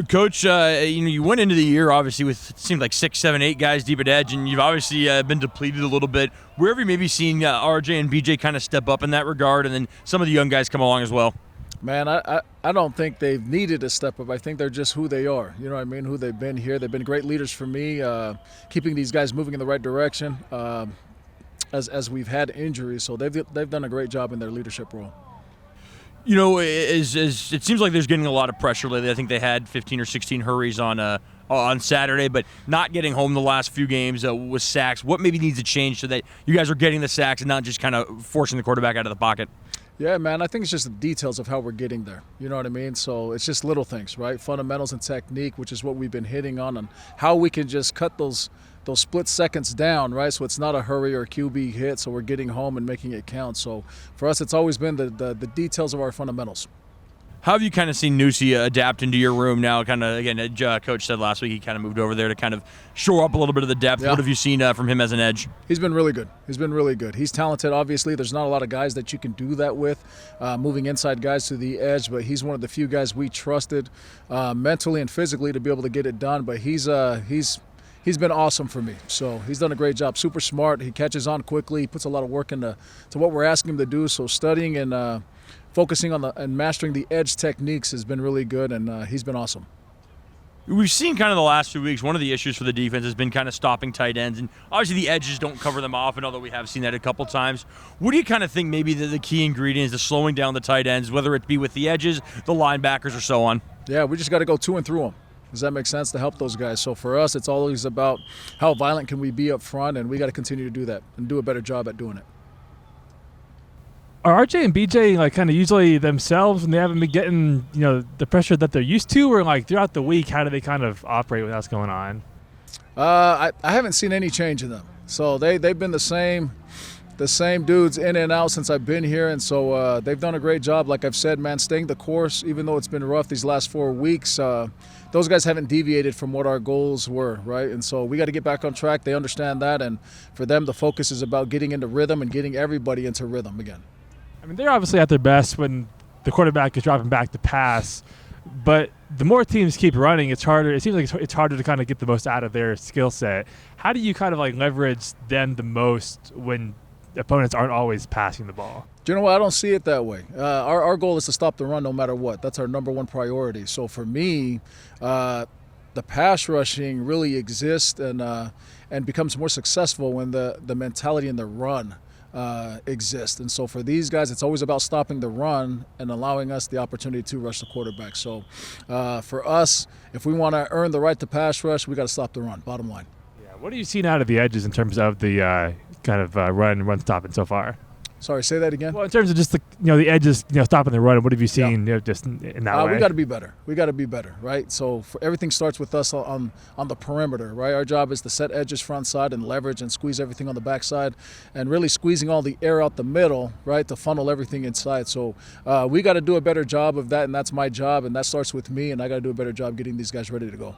Coach, you went into the year obviously with it seemed like 6, 7, 8 guys deep at edge, and you've obviously been depleted a little bit. Where have you maybe seen RJ and BJ kind of step up in that regard, and then some of the young guys come along as well? Man, I don't think they've needed a step up. I think they're just who they are. You know what I mean? Who they've been here. They've been great leaders for me, keeping these guys moving in the right direction as we've had injuries. So they've done a great job in their leadership role. You know, it seems like there's getting a lot of pressure lately. I think they had 15 or 16 hurries on Saturday, but not getting home the last few games with sacks. What maybe needs to change so that you guys are getting the sacks and not just kind of forcing the quarterback out of the pocket? Yeah, man, I think it's just the details of how we're getting there. You know what I mean? So it's just little things, right? Fundamentals and technique, which is what we've been hitting on, and how we can just cut those split seconds down, right? So it's not a hurry or a QB hit, so we're getting home and making it count. So for us, it's always been the details of our fundamentals. How have you kind of seen Nusi adapt into your room now? Kind of, again, Coach said last week he kind of moved over there to kind of shore up a little bit of the depth. Yeah. What have you seen from him as an edge? He's been really good. He's talented, obviously. There's not a lot of guys that you can do that with, moving inside guys to the edge, but he's one of the few guys we trusted mentally and physically to be able to get it done. But he's been awesome for me. So he's done a great job. Super smart. He catches on quickly. He puts a lot of work into what we're asking him to do. So studying and focusing on and mastering the edge techniques has been really good, and he's been awesome. We've seen kind of the last few weeks, one of the issues for the defense has been kind of stopping tight ends, and obviously the edges don't cover them often, although we have seen that a couple times. What do you kind of think maybe the key ingredients to slowing down the tight ends, whether it be with the edges, the linebackers, or so on? Yeah, we just got to go to and through them. Does that make sense, to help those guys? So for us, it's always about how violent can we be up front, and we got to continue to do that and do a better job at doing it. Are RJ and BJ like kind of usually themselves when they haven't been getting, the pressure that they're used to, or like throughout the week, how do they kind of operate when that's going on? I haven't seen any change in them. So they've been the same dudes in and out since I've been here, and so they've done a great job. Like I've said, man, staying the course, even though it's been rough these last 4 weeks. Those guys haven't deviated from what our goals were, right? And so we got to get back on track. They understand that, and for them, the focus is about getting into rhythm and getting everybody into rhythm again. I mean, they're obviously at their best when the quarterback is dropping back to pass, but the more teams keep running, it's harder. It seems like it's harder to kind of get the most out of their skill set. How do you kind of like leverage them the most when opponents aren't always passing the ball? Do you know what? I don't see it that way. Our goal is to stop the run no matter what. That's our number one priority. So for me, the pass rushing really exists and becomes more successful when the mentality in the run exist. And so for these guys, it's always about stopping the run and allowing us the opportunity to rush the quarterback. So for us, if we want to earn the right to pass rush, we got to stop the run, bottom line. Yeah. What are you seeing out of the edges in terms of the kind of run stopping so far? Sorry, say that again. Well, in terms of just the edges, stopping the run, what have you seen just in that way? We got to be better. We got to be better, right? So everything starts with us on the perimeter, right? Our job is to set edges front side and leverage and squeeze everything on the back side, and really squeezing all the air out the middle, right, to funnel everything inside. So we got to do a better job of that, and that's my job, and that starts with me, and I got to do a better job getting these guys ready to go.